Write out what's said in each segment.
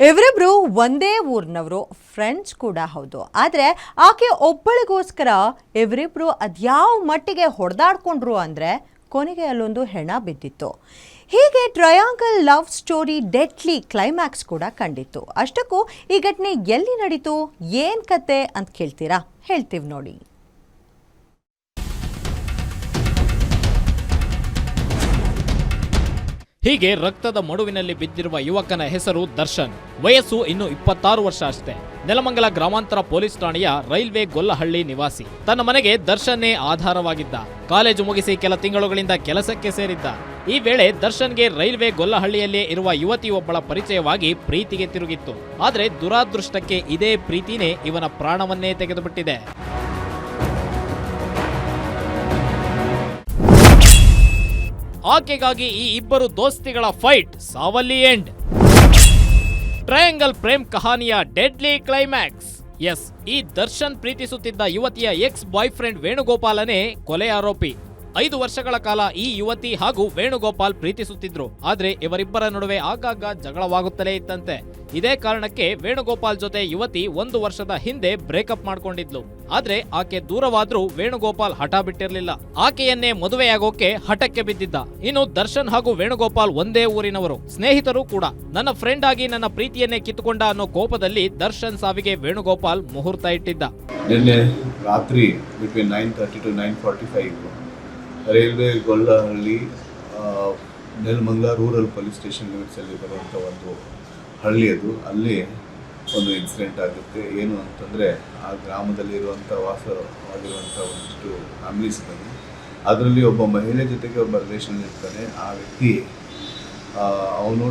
ಇವರಿಬ್ರು ಒಂದೇ ಊರಿನವರು, ಫ್ರೆಂಡ್ಸ್ ಕೂಡ ಹೌದು. ಆದರೆ ಆಕೆ ಒಬ್ಬಳಿಗೋಸ್ಕರ ಇವರಿಬ್ರು ಅದ್ಯಾವ ಮಟ್ಟಿಗೆ ಹೊಡೆದಾಡ್ಕೊಂಡ್ರು ಅಂದರೆ ಕೊನೆಗೆ ಅಲ್ಲೊಂದು ಹೆಣ ಬಿದ್ದಿತ್ತು. ಹೀಗೆ triangle love story deadly climax ಕೂಡ ಕಂಡಿತ್ತು. ಅಷ್ಟಕ್ಕೂ ಈ ಘಟನೆ ಎಲ್ಲಿ ನಡೀತು, ಏನು ಕತೆ ಅಂತ ಕೇಳ್ತೀರಾ? ಹೇಳ್ತೀವಿ ನೋಡಿ. ಹೀಗೆ ರಕ್ತದ ಮಡುವಿನಲ್ಲಿ ಬಿದ್ದಿರುವ ಯುವಕನ ಹೆಸರು ದರ್ಶನ್. ವಯಸ್ಸು ಇನ್ನು 26 ವರ್ಷ ಅಷ್ಟೇ. ನೆಲಮಂಗಲ ಗ್ರಾಮಾಂತರ ಪೊಲೀಸ್ ಠಾಣೆಯ ರೈಲ್ವೆ ಗೊಲ್ಲಹಳ್ಳಿ ನಿವಾಸಿ. ತನ್ನ ಮನೆಗೆ ದರ್ಶನ್ನೇ ಆಧಾರವಾಗಿದ್ದ. ಕಾಲೇಜು ಮುಗಿಸಿ ಕೆಲ ತಿಂಗಳುಗಳಿಂದ ಕೆಲಸಕ್ಕೆ ಸೇರಿದ್ದ. ಈ ವೇಳೆ ದರ್ಶನ್ಗೆ ರೈಲ್ವೆ ಗೊಲ್ಲಹಳ್ಳಿಯಲ್ಲೇ ಇರುವ ಯುವತಿಯೊಬ್ಬಳ ಪರಿಚಯವಾಗಿ ಪ್ರೀತಿಗೆ ತಿರುಗಿತ್ತು. ಆದರೆ ದುರಾದೃಷ್ಟಕ್ಕೆ ಇದೇ ಪ್ರೀತಿನೇ ಇವನ ಪ್ರಾಣವನ್ನೇ ತೆಗೆದುಬಿಟ್ಟಿದೆ. ಆಕೆಗಾಗಿ ಈ ಇಬ್ಬರು ದೋಸ್ತಿಗಳ ಫೈಟ್ ಸಾವಲ್ಲಿ ಎಂಡ್. ಟ್ರಯಾಂಗಲ್ ಪ್ರೇಮ್ ಕಹಾನಿಯ ಡೆಡ್ಲಿ ಕ್ಲೈಮ್ಯಾಕ್ಸ್. ಎಸ್, ಈ ದರ್ಶನ್ ಪ್ರೀತಿಸುತ್ತಿದ್ದ ಯುವತಿಯ ಎಕ್ಸ್ ಬಾಯ್ ಫ್ರೆಂಡ್ ವೇಣುಗೋಪಾಲನೇ ಕೊಲೆ ಆರೋಪಿ. 5 ವರ್ಷಗಳ ಕಾಲ ಈ ಯುವತಿ ಹಾಗೂ ವೇಣುಗೋಪಾಲ್ ಪ್ರೀತಿಸುತ್ತಿದ್ರು. ಆದ್ರೆ ಇವರಿಬ್ಬರ ನಡುವೆ ಆಗಾಗ ಜಗಳವಾಗುತ್ತಲೇ ಇತ್ತಂತೆ. ಇದೇ ಕಾರಣಕ್ಕೆ ವೇಣುಗೋಪಾಲ್ ಜೊತೆ ಯುವತಿ 1 ವರ್ಷದ ಹಿಂದೆ ಬ್ರೇಕಪ್ ಮಾಡ್ಕೊಂಡಿದ್ಲು. ಆದ್ರೆ ಆಕೆ ದೂರವಾದ್ರೂ ವೇಣುಗೋಪಾಲ್ ಹಠ ಬಿಟ್ಟಿರ್ಲಿಲ್ಲ. ಆಕೆಯನ್ನೇ ಮದುವೆಯಾಗೋಕೆ ಹಠಕ್ಕೆ ಬಿದ್ದಿದ್ದ. ಇನ್ನು ದರ್ಶನ್ ಹಾಗೂ ವೇಣುಗೋಪಾಲ್ ಒಂದೇ ಊರಿನವರು, ಸ್ನೇಹಿತರು ಕೂಡ. ನನ್ನ ಫ್ರೆಂಡ್ ಆಗಿ ನನ್ನ ಪ್ರೀತಿಯನ್ನೇ ಕಿತ್ತುಕೊಂಡ ಅನ್ನೋ ಕೋಪದಲ್ಲಿ ದರ್ಶನ್ ಸಾವಿಗೆ ವೇಣುಗೋಪಾಲ್ ಮುಹೂರ್ತ ಇಟ್ಟಿದ್ದ. ನಿನ್ನೆ ರಾತ್ರಿ between 9:30 to 9:45 railway Gollahalli Nelamangala rural police station ಲಿಮಿಟ್ಸಲ್ಲಿ ಬರುವಂಥ ಒಂದು ಹಳ್ಳಿ ಅದು. ಅಲ್ಲಿ ಒಂದು ಇನ್ಸಿಡೆಂಟ್ ಆಗುತ್ತೆ. ಏನು ಅಂತಂದರೆ, ಆ ಗ್ರಾಮದಲ್ಲಿರುವಂಥ ವಾಸವಾಗಿರುವಂಥ ಒಂದಿಷ್ಟು ಫ್ಯಾಮಿಲೀಸ್ ಇದ್ದಾನೆ. ಅದರಲ್ಲಿ ಒಬ್ಬ ಮಹಿಳೆ ಜೊತೆಗೆ ಒಬ್ಬ ರಿಲೇಷನ್ ಇರ್ತಾನೆ. ಆ ವ್ಯಕ್ತಿ ಅವನ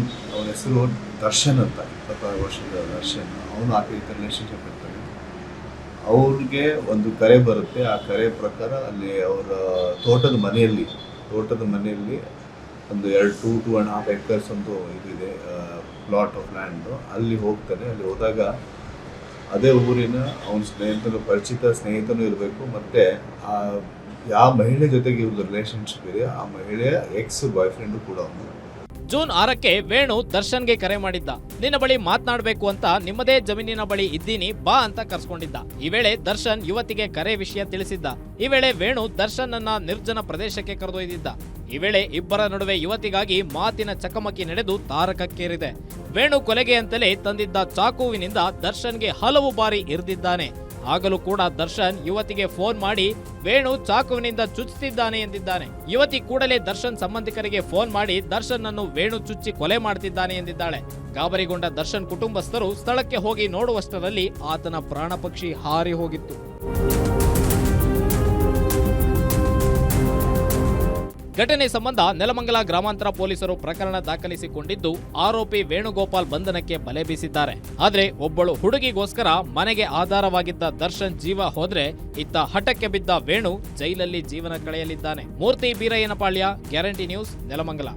ಹೆಸರು ದರ್ಶನ್ ಅಂತ, 26 ವರ್ಷದ ದರ್ಶನ್. ಅವನು ಆಕೆ ಜೊತೆ ರಿಲೇಷನ್ಶಿಪ್ ಇರ್ತಾನೆ. ಅವ್ರಿಗೆ ಒಂದು ಕರೆ ಬರುತ್ತೆ. ಆ ಕರೆ ಪ್ರಕಾರ ಅಲ್ಲಿ ಅವರ ತೋಟದ ಮನೆಯಲ್ಲಿ ಒಂದು 2.5 ಎಕರ್ಸ್ ಒಂದು ಇದಿದೆ, ಪ್ಲಾಟ್ ಆಫ್ ಲ್ಯಾಂಡು. ಅಲ್ಲಿ ಹೋಗ್ತಾನೆ. ಅಲ್ಲಿ ಹೋದಾಗ ಅದೇ ಊರಿನ ಅವನ ಪರಿಚಿತ ಸ್ನೇಹಿತನೂ ಇರಬೇಕು, ಮತ್ತು ಯಾವ ಮಹಿಳೆ ಜೊತೆಗೆ ಇವ್ರದ್ದು ರಿಲೇಷನ್ಶಿಪ್ ಇದೆ ಆ ಮಹಿಳೆಯ ಎಕ್ಸ್ ಬಾಯ್ ಫ್ರೆಂಡು ಕೂಡ ಅವನು. ಜೂನ್ 6ಕ್ಕೆ ವೇಣು ದರ್ಶನ್ಗೆ ಕರೆ ಮಾಡಿದ್ದ. ನಿನ್ನ ಬಳಿ ಮಾತನಾಡಬೇಕು ಅಂತ, ನಿಮ್ಮದೇ ಜಮೀನಿನ ಬಳಿ ಇದ್ದೀನಿ, ಬಾ ಅಂತ ಕರ್ಸ್ಕೊಂಡಿದ್ದ. ಈ ವೇಳೆ ದರ್ಶನ್ ಯುವತಿಗೆ ಕರೆ ವಿಷಯ ತಿಳಿಸಿದ್ದ. ಈ ವೇಳೆ ವೇಣು ದರ್ಶನ್ ಅನ್ನ ನಿರ್ಜನ ಪ್ರದೇಶಕ್ಕೆ ಕರೆದೊಯ್ದಿದ್ದ. ಈ ವೇಳೆ ಇಬ್ಬರ ನಡುವೆ ಯುವತಿಗಾಗಿ ಮಾತಿನ ಚಕಮಕಿ ನಡೆದು ತಾರಕಕ್ಕೇರಿದೆ. ವೇಣು ಕೊಲೆಗೆ ಅಂತಲೇ ತಂದಿದ್ದ ಚಾಕುವಿನಿಂದ ದರ್ಶನ್ಗೆ ಹಲವು ಬಾರಿ ಇರಿದಿದ್ದಾನೆ. ಆಗಲೂ ಕೂಡ ದರ್ಶನ್ ಯುವತಿಗೆ ಫೋನ್ ಮಾಡಿ ವೇಣು ಚಾಕುವಿನಿಂದ ಚುಚ್ಚುತ್ತಿದ್ದಾನೆ ಎಂದಿದ್ದಾನೆ. ಯುವತಿ ಕೂಡಲೇ ದರ್ಶನ್ ಸಂಬಂಧಿಕರಿಗೆ ಫೋನ್ ಮಾಡಿ ದರ್ಶನ್ ಅನ್ನು ವೇಣು ಚುಚ್ಚಿ ಕೊಲೆ ಮಾಡುತ್ತಿದ್ದಾನೆ ಎಂದಿದ್ದಾಳೆ. ಗಾಬರಿಗೊಂಡ ದರ್ಶನ್ ಕುಟುಂಬಸ್ಥರು ಸ್ಥಳಕ್ಕೆ ಹೋಗಿ ನೋಡುವಷ್ಟರಲ್ಲಿ ಆತನ ಪ್ರಾಣ ಪಕ್ಷಿ ಹಾರಿ ಹೋಗಿತ್ತು. ಘಟನೆ ಸಂಬಂಧ ನೆಲಮಂಗಲ ಗ್ರಾಮಾಂತರ ಪೊಲೀಸರು ಪ್ರಕರಣ ದಾಖಲಿಸಿಕೊಂಡಿದ್ದು ಆರೋಪಿ ವೇಣುಗೋಪಾಲ್ ಬಂಧನಕ್ಕೆ ಬಲೆ ಬೀಸಿದ್ದಾರೆ. ಆದ್ರೆ ಒಬ್ಬಳು ಹುಡುಗಿಗೋಸ್ಕರ ಮನೆಗೆ ಆಧಾರವಾಗಿದ್ದ ದರ್ಶನ್ ಜೀವ ಹೋದ್ರೆ, ಇತ್ತ ಹಠಕ್ಕೆ ಬಿದ್ದ ವೇಣು ಜೈಲಲ್ಲಿ ಜೀವನ ಕಳೆಯಲಿದ್ದಾನೆ. ಮೂರ್ತಿ ಬೀರಯ್ಯನಪಾಳ್ಯ, ಗ್ಯಾರಂಟಿ ನ್ಯೂಸ್, ನೆಲಮಂಗಲ.